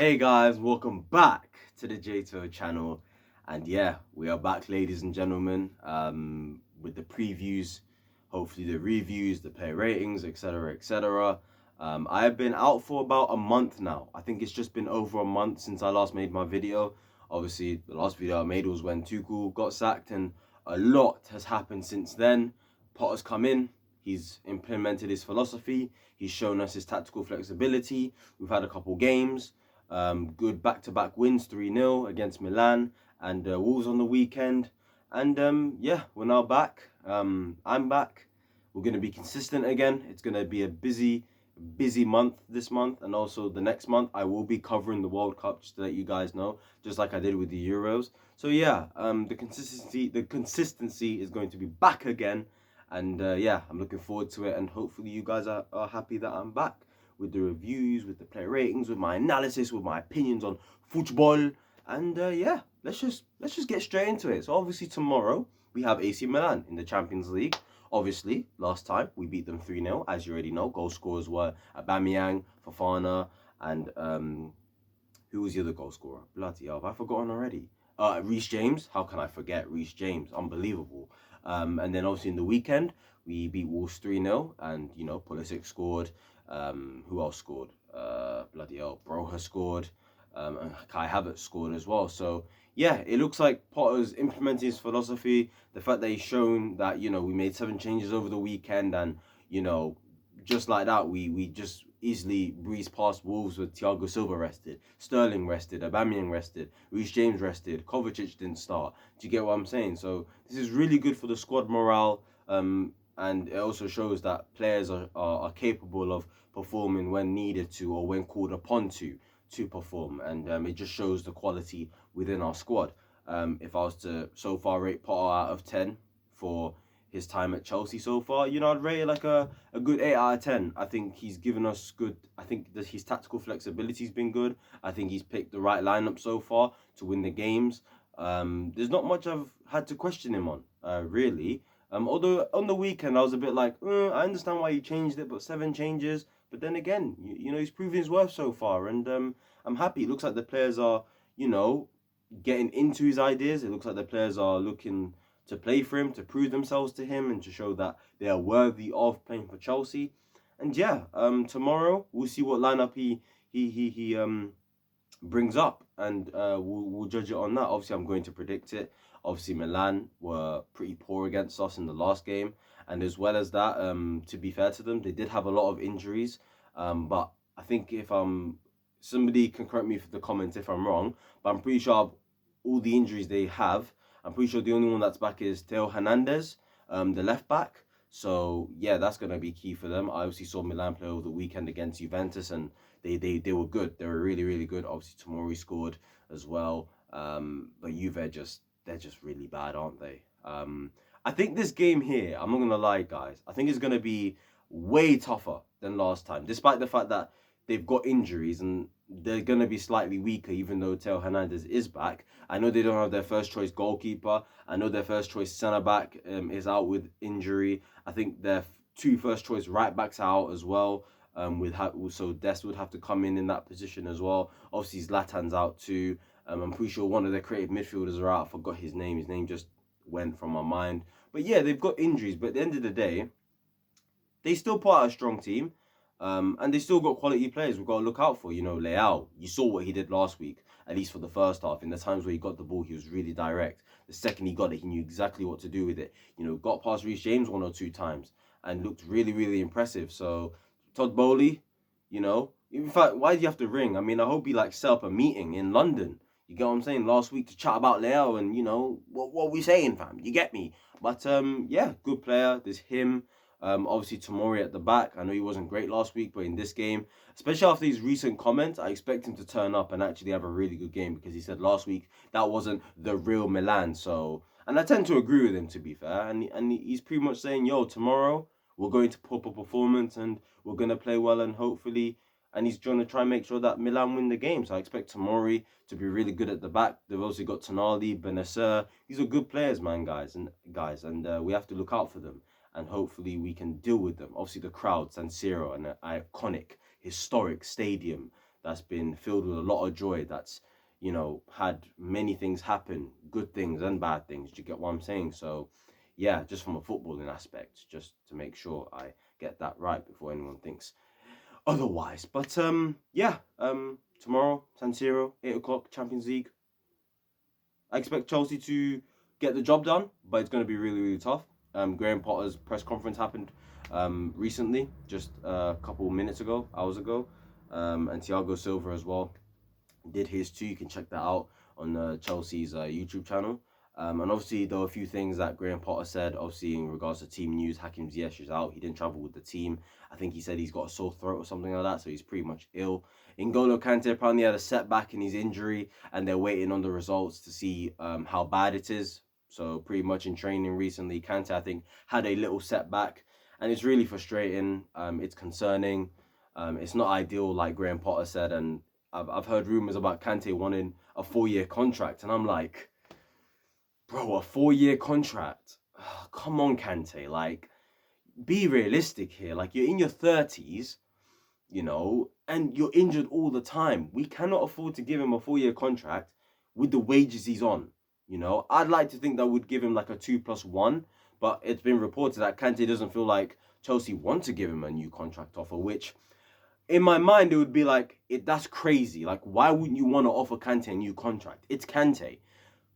Hey guys, welcome back to the J2O channel. And yeah, we are back, ladies and gentlemen, with the previews, hopefully the reviews, the player ratings, etc. etc. I have been out for about a month now. I think it's just been over a month since I last made my video. Obviously, the last video I made was when Tuchel got sacked, and a lot has happened since then. Potter's come in, he's implemented his philosophy, he's shown us his tactical flexibility. We've had a couple games. Good back-to-back wins, 3-0 against Milan and Wolves on the weekend. And yeah, we're now back. I'm back. We're going to be consistent again. It's going to be a busy month this month, and also the next month I will be covering the World Cup, just to let you guys know, just like I did with the Euros. So yeah, the consistency is going to be back again, and yeah, I'm looking forward to it, and hopefully you guys are happy that I'm back with the reviews, with the player ratings, with my analysis, with my opinions on football. And yeah, let's just get straight into it. So obviously tomorrow we have AC Milan in the Champions League. Obviously, last time we beat them 3-0, as you already know. Goal scorers were Aubameyang, Fofana, and who was the other goal scorer? Bloody hell, have I forgotten already? Reece James. How can I forget Reece James? Unbelievable. And then obviously in the weekend we beat Wolves 3-0, and you know, Pulisic scored. Who else scored? Bloody hell, Broha scored. And Kai Havertz scored as well. So yeah, it looks like Potter's implementing his philosophy. The fact that he's shown that, you know, we made 7 changes over the weekend, and you know, just like that, we just easily breezed past Wolves with Thiago Silva rested, Sterling rested, Aubameyang rested, Reece James rested, Kovacic didn't start. Do you get what I'm saying? So this is really good for the squad morale. And it also shows that players are capable of performing when needed to, or when called upon to perform. And it just shows the quality within our squad. If I was to so far rate Potter out of 10 for his time at Chelsea so far, you know, I'd rate it like a good 8 out of 10. I think he's given us good. I think that his tactical flexibility's been good. I think he's picked the right lineup so far to win the games. There's not much I've had to question him on, really. Although on the weekend I was a bit like, I understand why you changed it, but 7 changes. But then again, you know, he's proven his worth so far, and I'm happy. It looks like the players are, you know, getting into his ideas. It looks like the players are looking to play for him, to prove themselves to him, and to show that they are worthy of playing for Chelsea. And yeah, tomorrow we'll see what lineup he brings up, and we'll judge it on that. Obviously, I'm going to predict it. Obviously, Milan were pretty poor against us in the last game, and as well as that, to be fair to them, they did have a lot of injuries. But I think if somebody can correct me for the comments if I'm wrong, but I'm pretty sure all the injuries they have, I'm pretty sure the only one that's back is Theo Hernandez, the left back. So yeah, that's gonna be key for them. I obviously saw Milan play over the weekend against Juventus, and they were good. They were really good. Obviously Tomori scored as well. But Juve they're just really bad, aren't they? I think this game here, I'm not gonna lie, guys, I think it's gonna be way tougher than last time, despite the fact that they've got injuries and they're going to be slightly weaker, even though Theo Hernandez is back. I know they don't have their first choice goalkeeper. I know their first choice centre back is out with injury. I think their 2 first choice right backs are out as well. So Dest would have to come in that position as well. Obviously Zlatan's out too. I'm pretty sure one of their creative midfielders are out. I forgot his name. His name just went from my mind. But yeah, they've got injuries. But at the end of the day, they still put out a strong team. And they still got quality players we've got to look out for. You know, Leao, you saw what he did last week, at least for the first half. In the times where he got the ball, he was really direct. The second he got it, he knew exactly what to do with it. You know, got past Reece James 1 or 2 times and looked really impressive. So, Todd Bowley, you know, in fact, why do you have to ring? I mean, I hope he like set up a meeting in London. You get what I'm saying? Last week to chat about Leao and, you know, what we saying, fam? You get me? But, yeah, good player. There's him. Obviously Tomori at the back. I know he wasn't great last week, but in this game, especially after his recent comments, I expect him to turn up and actually have a really good game, because he said last week that wasn't the real Milan. So, and I tend to agree with him, to be fair. And he's pretty much saying, yo, tomorrow we're going to put up a performance and we're going to play well, and hopefully, and he's trying to try and make sure that Milan win the game. So I expect Tomori to be really good at the back. They've also got Tonali, Benacer. These are good players, man, guys, and we have to look out for them, and hopefully we can deal with them. Obviously, the crowd, San Siro, an iconic, historic stadium that's been filled with a lot of joy, that's, had many things happen, good things and bad things. Do you get what I'm saying? So, yeah, just from a footballing aspect, just to make sure I get that right before anyone thinks otherwise. But tomorrow, San Siro, 8 o'clock, Champions League. I expect Chelsea to get the job done, but it's going to be really, really tough. Graham Potter's press conference happened recently, just a couple minutes ago, hours ago, and Thiago Silva as well did his too. You can check that out on Chelsea's YouTube channel. And obviously, there were a few things that Graham Potter said, obviously, in regards to team news. Hakim Ziyech is out. He didn't travel with the team. I think he said he's got a sore throat or something like that, so he's pretty much ill. N'Golo Kante apparently had a setback in his injury, and they're waiting on the results to see how bad it is. So pretty much in training recently, Kante, I think, had a little setback, and it's really frustrating. It's concerning. It's not ideal, like Graham Potter said, and I've heard rumours about Kante wanting a 4-year contract, and I'm like, bro, a 4-year contract? Come on, Kante. Like, be realistic here. Like, you're in your 30s, and you're injured all the time. We cannot afford to give him a 4-year contract with the wages he's on. I'd like to think that would give him like a 2+1, but it's been reported that Kante doesn't feel like Chelsea want to give him a new contract offer, which in my mind, it would be like, that's crazy. Like, why wouldn't you want to offer Kante a new contract? It's Kante.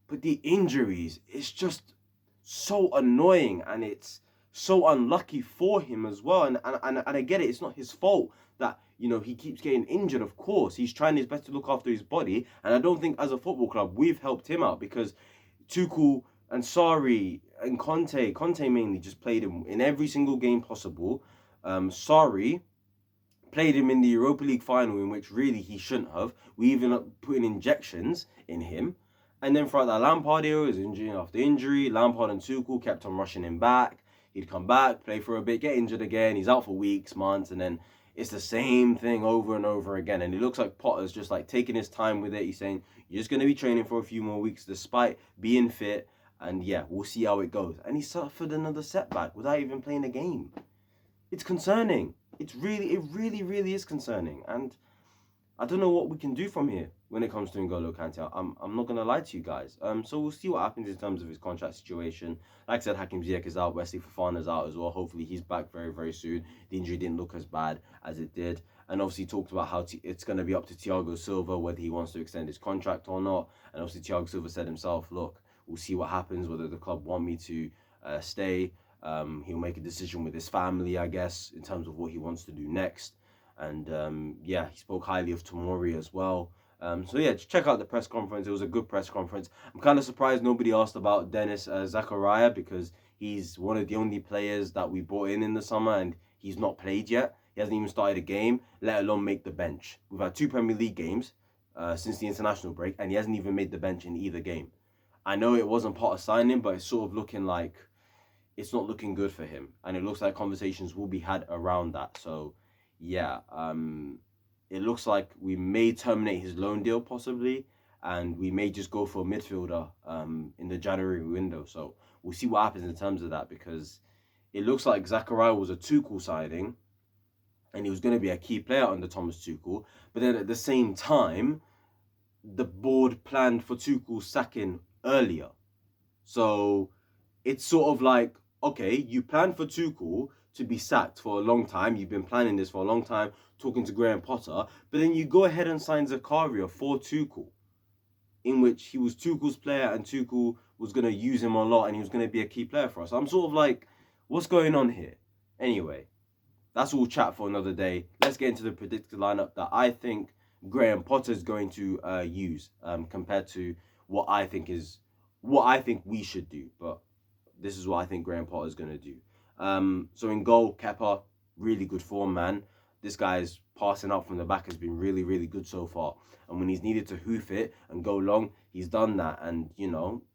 But the injuries, it's just so annoying, and it's so unlucky for him as well. And I get it, it's not his fault that, he keeps getting injured. Of course, he's trying his best to look after his body. And I don't think as a football club, we've helped him out, because Tuchel and Sarri and Conte mainly just played him in every single game possible. Sarri played him in the Europa League final, in which really he shouldn't have. We even put in injections in him. And then throughout that Lampard era, his injury after injury, Lampard and Tuchel kept on rushing him back. He'd come back, play for a bit, get injured again. He's out for weeks, months, and then it's the same thing over and over again. And it looks like Potter's just like taking his time with it. He's saying, you're just going to be training for a few more weeks despite being fit. And yeah, we'll see how it goes. And he suffered another setback without even playing a game. It's concerning. It really, really is concerning. And I don't know what we can do from here when it comes to N'Golo Kante. I'm not going to lie to you guys. So we'll see what happens in terms of his contract situation. Like I said, Hakim Ziyech is out. Wesley Fofana's out as well. Hopefully he's back very, very soon. The injury didn't look as bad as it did. And obviously talked about how it's going to be up to Thiago Silva whether he wants to extend his contract or not. And obviously Thiago Silva said himself, look, we'll see what happens, whether the club want me to stay. He'll make a decision with his family, I guess, in terms of what he wants to do next. And he spoke highly of Tomori as well. Just check out the press conference. It was a good press conference. I'm kind of surprised nobody asked about Dennis Zakaria, because he's one of the only players that we brought in the summer, and he's not played yet. He hasn't even started a game, let alone make the bench. We've had 2 Premier League games since the international break, and he hasn't even made the bench in either game. I know it wasn't part of signing, but it's sort of looking like it's not looking good for him. And it looks like conversations will be had around that. So, yeah, it looks like we may terminate his loan deal possibly, and we may just go for a midfielder in the January window. So we'll see what happens in terms of that, because it looks like Zakaria was a Tuchel signing, and he was going to be a key player under Thomas Tuchel. But then at the same time, the board planned for Tuchel's sacking earlier. So it's sort of like, okay, you planned for Tuchel to be sacked for a long time. You've been planning this for a long time, talking to Graham Potter. But then you go ahead and sign Zakaria for Tuchel, in which he was Tuchel's player and Tuchel was going to use him a lot and he was going to be a key player for us. I'm sort of like, what's going on here? Anyway, that's all chat for another day. Let's get into the predicted lineup that I think Graham Potter is going to use compared to what I think we should do. But this is what I think Graham Potter is going to do. So in goal, Kepa, really good form, man. This guy's passing out from the back has been really, really good so far. And when he's needed to hoof it and go long, he's done that. And,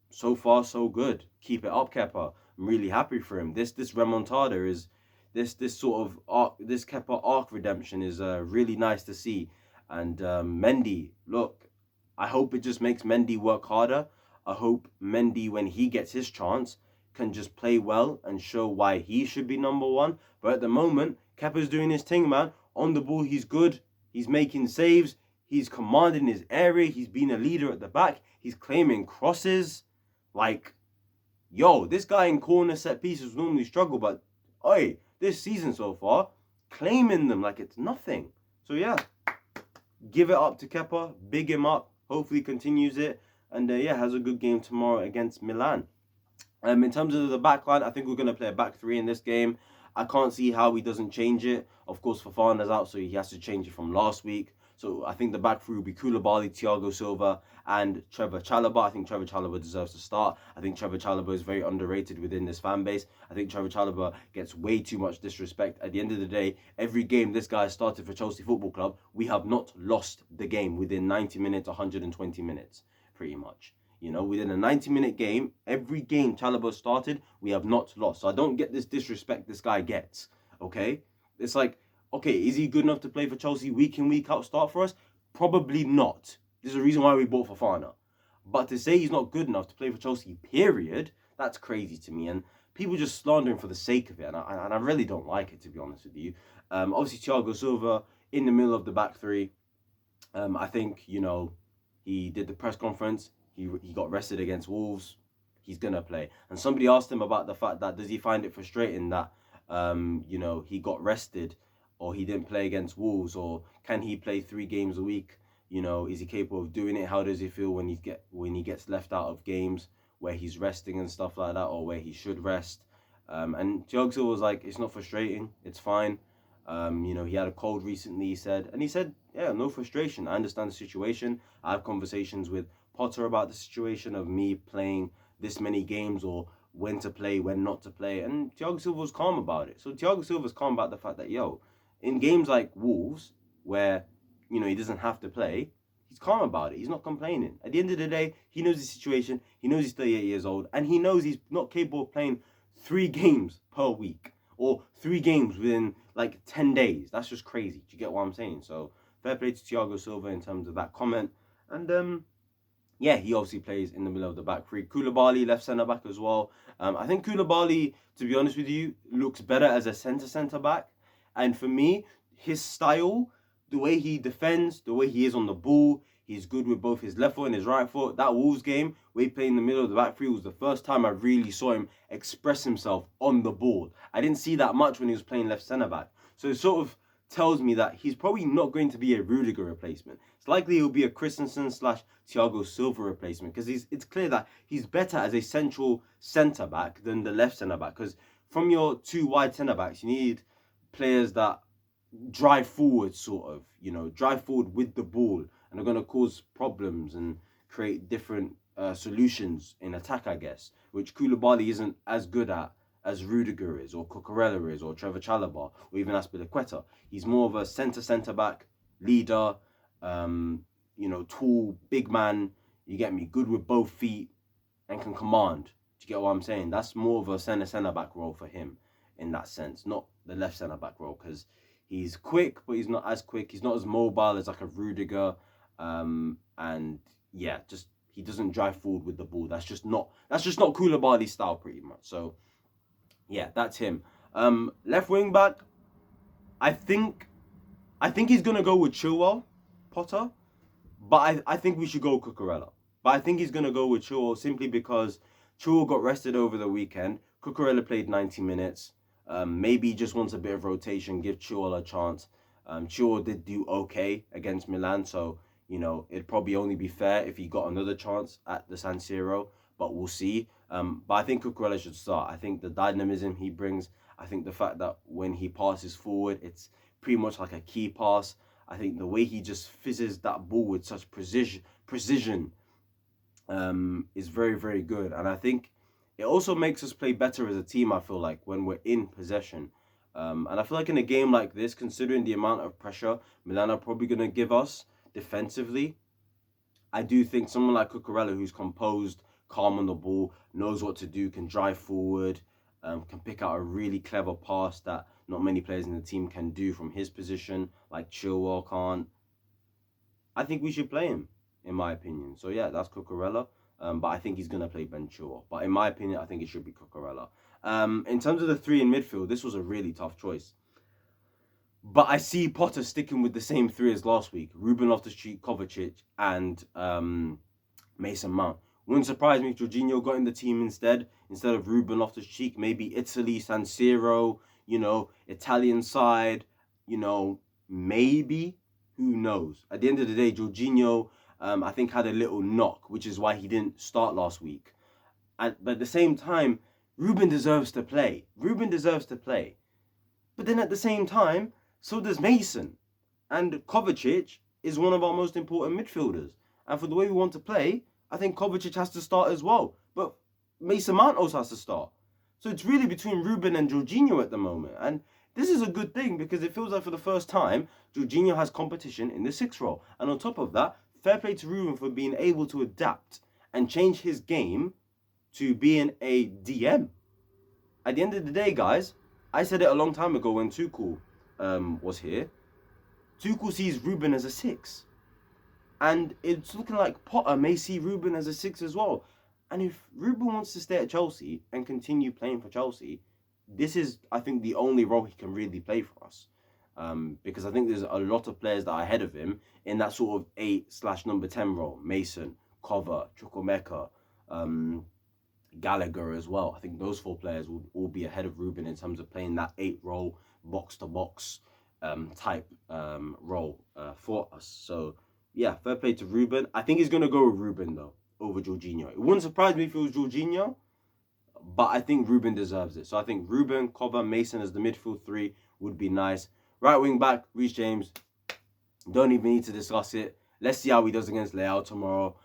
so far, so good. Keep it up, Kepa. I'm really happy for him. This remontada is, this sort of arc, this Kepa arc redemption is really nice to see. And Mendy, look, I hope it just makes Mendy work harder. I hope Mendy, when he gets his chance, can just play well and show why he should be number one. But at the moment, Kepa's doing his thing, man. On the ball, he's good. He's making saves. He's commanding his area. He's been a leader at the back. He's claiming crosses. Like, yo, this guy in corner set pieces normally struggle, but oi, this season so far, claiming them like it's nothing. So yeah, give it up to Kepa, big him up. Hopefully he continues it, and yeah, has a good game tomorrow against Milan. In terms of the back line, I think we're going to play a back three in this game. I can't see how he doesn't change it. Of course, Fofana's out, so he has to change it from last week. So I think the back three will be Koulibaly, Thiago Silva, and Trevor Chalobah. I think Trevor Chalobah deserves to start. I think Trevor Chalobah is very underrated within this fan base. I think Trevor Chalobah gets way too much disrespect. At the end of the day, every game this guy started for Chelsea Football Club, we have not lost the game within 90 minutes, 120 minutes, pretty much. You know, within a 90-minute game, every game Chalobah started, we have not lost. So I don't get this disrespect this guy gets, okay? It's like, okay, is he good enough to play for Chelsea week in, week out, start for us? Probably not. There's a reason why we bought Fofana. But to say he's not good enough to play for Chelsea, period, that's crazy to me. And people just slander him for the sake of it. And I really don't like it, to be honest with you. Obviously, Thiago Silva in the middle of the back three. I think, you know, he did the press conference. He got rested against Wolves. He's going to play. And somebody asked him about the fact that does he find it frustrating that, you know, he got rested or he didn't play against Wolves, or can he play 3 games a week? You know, is he capable of doing it? How does he feel when he gets left out of games where he's resting and stuff like that, or where he should rest? And Thiago Silva was like, it's not frustrating. It's fine. You know, he had a cold recently, he said, yeah, no frustration. I understand the situation. I have conversations with Potter about the situation of me playing this many games, or when to play, when not to play. And Thiago Silva was calm about it. So Thiago Silva's calm about the fact that, yo, in games like Wolves, where, you know, he doesn't have to play, he's calm about it. He's not complaining. At the end of the day, he knows the situation. He knows he's 38 years old, and he knows he's not capable of playing 3 games per week, or 3 games within like 10 days. That's just crazy. Do you get what I'm saying? So fair play to Thiago Silva in terms of that comment. And yeah, he obviously plays in the middle of the back three. Koulibaly, left centre-back as well. I think Koulibaly, to be honest with you, looks better as a centre-back. And for me, his style, the way he defends, the way he is on the ball, he's good with both his left foot and his right foot. That Wolves game, where he played in the middle of the back three, was the first time I really saw him express himself on the ball. I didn't see that much when he was playing left centre-back. So it sort of tells me that he's probably not going to be a Rudiger replacement. It's likely he'll be a Christensen/Thiago Silva replacement, because it's clear that he's better as a central centre-back than the left centre-back, because from your 2 wide centre-backs, you need players that drive forward, sort of, you know, drive forward with the ball, and are going to cause problems and create different solutions in attack, I guess, which Koulibaly isn't as good at as Rudiger is, or Cucurella is, or Trevor Chalobah, or even Azpilicueta. He's more of a centre-back leader, you know, tall, big man, you get me, good with both feet, and can command. Do you get what I'm saying? That's more of a centre-back role for him in that sense, not the left centre-back role, because he's quick, but he's not as quick. He's not as mobile as like a Rudiger, and yeah, just he doesn't drive forward with the ball. That's just not Koulibaly's style, pretty much. So yeah, that's him. Left wing back, I think he's gonna go with Chilwell, Potter, but I think we should go Cucurella. But I think he's gonna go with Chilwell simply because Chilwell got rested over the weekend. Cucurella played 90 minutes. Maybe he just wants a bit of rotation, give Chilwell a chance. Chilwell did do okay against Milan, so, you know, it'd probably only be fair if he got another chance at the San Siro, but we'll see. But I think Cucurella should start. I think the dynamism he brings, I think the fact that when he passes forward, it's pretty much like a key pass. I think the way he just fizzes that ball with such precision is very, very good. And I think it also makes us play better as a team, I feel like, when we're in possession. And I feel like in a game like this, considering the amount of pressure Milan are probably going to give us defensively, I do think someone like Cucurella, who's composed, calm on the ball, knows what to do, can drive forward, can pick out a really clever pass that not many players in the team can do from his position, like Chilwell can't. I think we should play him, in my opinion. So yeah, that's Cucurella. But I think he's going to play Ben Chilwell. But in my opinion, I think it should be Cucurella. In terms of the 3 in midfield, this was a really tough choice. But I see Potter sticking with the same three as last week: Ruben Loftus-Cheek, Kovacic, and Mason Mount. Wouldn't surprise me if Jorginho got in the team instead of Ruben Loftus-Cheek. Maybe Italy, San Siro, Italian side, maybe. Who knows? At the end of the day, Jorginho, I think, had a little knock, which is why he didn't start last week. But at the same time, Ruben deserves to play. Ruben deserves to play. But then at the same time, so does Mason. And Kovacic is one of our most important midfielders. And for the way we want to play, I think Kovacic has to start as well. But Mason Mount also has to start. So it's really between Ruben and Jorginho at the moment. And this is a good thing because it feels like for the first time, Jorginho has competition in the 6th role. And on top of that, fair play to Ruben for being able to adapt and change his game to being a DM. At the end of the day, guys, I said it a long time ago when Tuchel was here. Tuchel sees Ruben as a 6. And it's looking like Potter may see Ruben as a 6 as well. And if Ruben wants to stay at Chelsea and continue playing for Chelsea, this is, I think, the only role he can really play for us. Because I think there's a lot of players that are ahead of him in that sort of 8/number 10 role. Mason, Kova, Chukwuemeka, Gallagher as well. I think those 4 players will all be ahead of Ruben in terms of playing that 8 role, box-to-box type role for us. So, yeah, fair play to Ruben. I think he's going to go with Ruben, though, over Jorginho. It wouldn't surprise me if it was Jorginho, but I think Ruben deserves it. So I think Ruben, Kova, Mason as the midfield 3 would be nice. Right wing back, Reece James. Don't even need to discuss it. Let's see how he does against Leao tomorrow.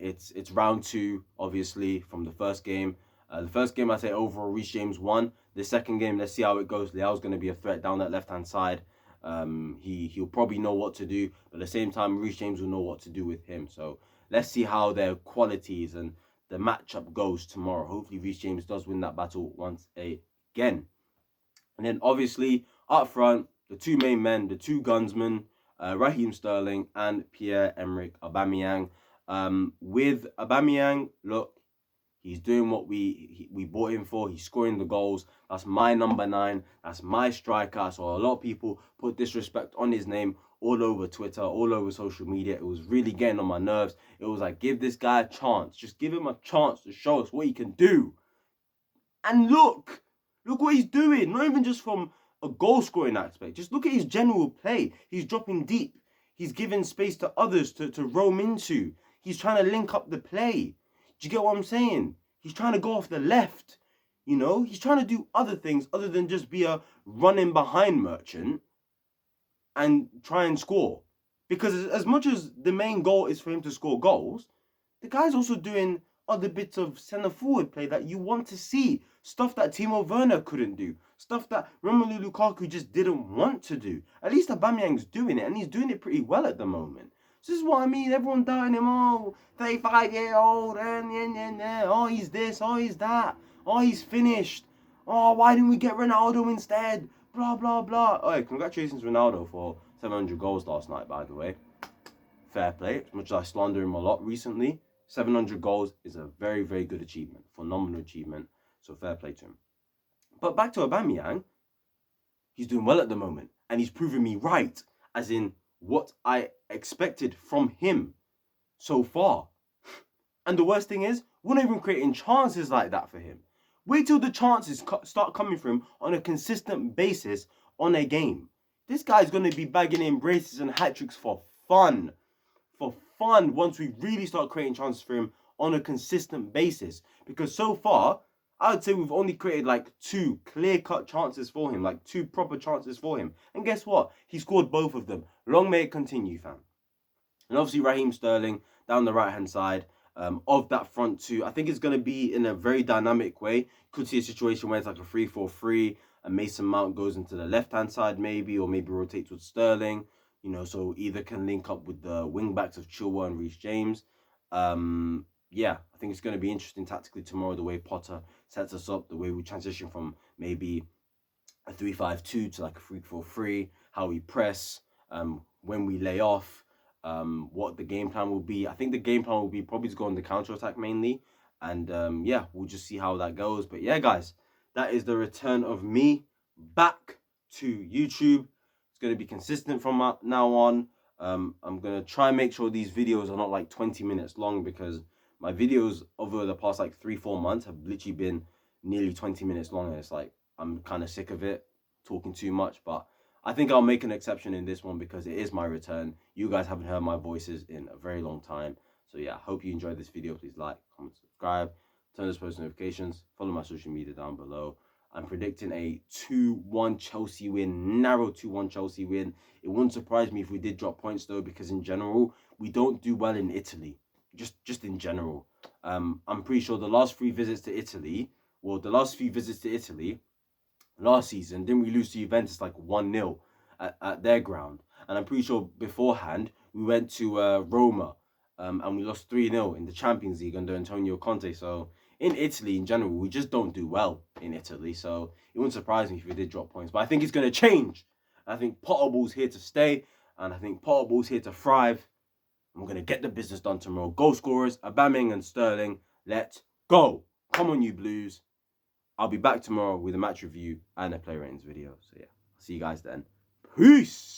It's round 2, obviously, from the first game. The first game, I say overall, Reece James won. The second game, let's see how it goes. Leao's going to be a threat down that left-hand side. He'll probably know what to do, but at the same time, Reece James will know what to do with him. So let's see how their qualities and the matchup goes tomorrow. Hopefully, Reece James does win that battle once again. And then, obviously, up front, the 2 main men, the 2 gunsmen, Raheem Sterling and Pierre-Emerick Aubameyang. With Aubameyang, look, he's doing what we bought him for. He's scoring the goals. That's my number 9. That's my striker. So a lot of people put disrespect on his name all over Twitter, all over social media. It was really getting on my nerves. It was like, give this guy a chance. Just give him a chance to show us what he can do. And look what he's doing. Not even just from a goal-scoring aspect. Just look at his general play. He's dropping deep. He's giving space to others to roam into. He's trying to link up the play. Do you get what I'm saying? He's trying to go off the left. He's trying to do other things other than just be a running behind merchant and try and score. Because as much as the main goal is for him to score goals, the guy's also doing other bits of centre-forward play that you want to see. Stuff that Timo Werner couldn't do. Stuff that Romelu Lukaku just didn't want to do. At least Aubameyang's doing it, and he's doing it pretty well at the moment. So this is what I mean. Everyone doubting him. Oh, 35-year-old, oh, he's this, oh, he's that. Oh, he's finished. Oh, why didn't we get Ronaldo instead? Blah, blah, blah. Oh, congratulations, Ronaldo, for 700 goals last night, by the way. Fair play. As much as I slander him a lot recently, 700 goals is a very, very good achievement. Phenomenal achievement. So fair play to him. But back to Aubameyang, he's doing well at the moment. And he's proving me right. As in what I expected from him so far. And the worst thing is, we're not even creating chances like that for him. Wait till the chances start coming for him on a consistent basis on a game. This guy's going to be bagging in braces and hat-tricks for fun. For fun once we really start creating chances for him on a consistent basis. Because so far, I would say we've only created like 2 clear-cut chances for him. Like 2 proper chances for him. And guess what? He scored both of them. Long may it continue, fam. And obviously Raheem Sterling down the right-hand side of that front 2. I think it's going to be in a very dynamic way. Could see a situation where it's like a 3-4-3 and Mason Mount goes into the left-hand side maybe, or maybe rotates with Sterling. So either can link up with the wing-backs of Chilwell and Reece James. Yeah, I think it's going to be interesting tactically tomorrow, the way Potter sets us up, the way we transition from maybe a 3-5-2 to like a 3-4-3, how we press, when we lay off, what the game plan will be. I think the game plan will be probably to go on the counter-attack mainly. And yeah, we'll just see how that goes. But yeah, guys, that is the return of me back to YouTube. It's going to be consistent from now on. I'm going to try and make sure these videos are not like 20 minutes long, because my videos over the past like 3-4 months have literally been nearly 20 minutes long, and it's like I'm kind of sick of it talking too much. But I think I'll make an exception in this one because it is my return. You guys haven't heard my voices in a very long time. So yeah, hope you enjoyed this video. Please like, comment, subscribe, turn on post notifications, follow my social media down below. I'm predicting a 2-1 Chelsea win, narrow 2-1 Chelsea win. It wouldn't surprise me if we did drop points though, because in general, we don't do well in Italy. Just in general. I'm pretty sure the last 3 visits to Italy, the last few visits to Italy last season, didn't we lose to Juventus like 1-0 at their ground? And I'm pretty sure beforehand, we went to Roma and we lost 3-0 in the Champions League under Antonio Conte. So in Italy, in general, we just don't do well in Italy. So it wouldn't surprise me if we did drop points. But I think it's going to change. I think Potterball's here to stay. And I think Potterball's here to thrive. And we're going to get the business done tomorrow. Goal scorers, Aubameyang and Sterling. Let's go. Come on, you Blues. I'll be back tomorrow with a match review and a player ratings video. So yeah, I'll see you guys then. Peace.